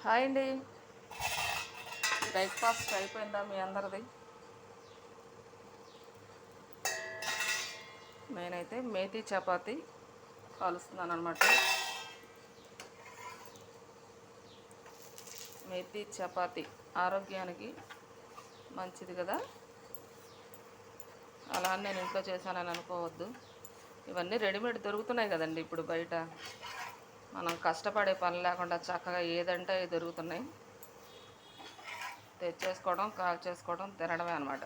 Hi అండి. Breakfast అయిపోయిందా మీ అందరిది? నేనైతే మేతి చపాతి కాలుస్తున్నాను అనమాట. మేతి చపాతి ఆరోగ్యానికి మంచిది కదా. అలా అని నేను ఇంట్లో చేశానని అనుకోవద్దు. ఇవన్నీ రెడీమేడ్ దొరుకుతున్నాయి కదండి ఇప్పుడు బయట. మనం కష్టపడే పని లేకుండా చక్కగా ఏదంటే అవి దొరుకుతున్నాయి. తెచ్చేసుకోవడం, కాల్ చేసుకోవడం, తినడమే అనమాట.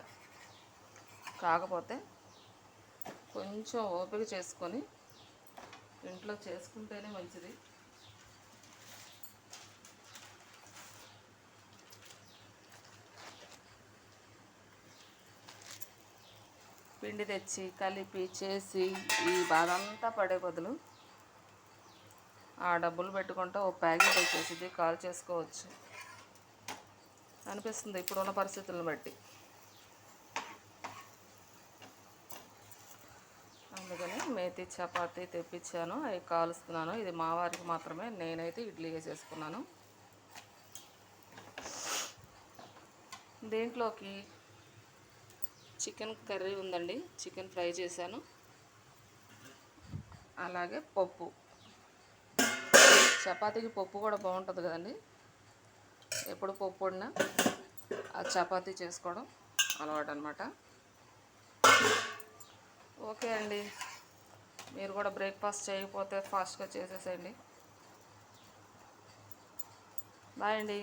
కాకపోతే కొంచెం ఓపిక చేసుకొని ఇంట్లో చేసుకుంటేనే మంచిది. పిండి తెచ్చి కలిపి చేసి ఈ బాధ అంతా పడే బదులు ఆ డబ్బులు పెట్టుకుంటే ఓ ప్యాకెట్ వచ్చేసి కాల్ చేసుకోవచ్చు అనిపిస్తుంది ఇప్పుడున్న పరిస్థితులను బట్టి. అందుకని మేతి చపాతీ తెప్పించాను, అవి కాలుస్తున్నాను. ఇది మా వారికి మాత్రమే, నేనైతే ఇడ్లీ వేసేసుకున్నాను. దీంట్లోకి చికెన్ కర్రీ ఉందండి, చికెన్ ఫ్రై చేశాను. అలాగే పప్పు, చపాతీకి పప్పు కూడా బాగుంటుంది కదండి. ఎప్పుడు పప్పు వండినా ఆ చపాతీ చేసుకోవడం అలవాటు అనమాట. ఓకే అండి, మీరు కూడా బ్రేక్ఫాస్ట్ చేయకపోతే ఫాస్ట్గా చేసేసేయండి. బాయ్ అండి.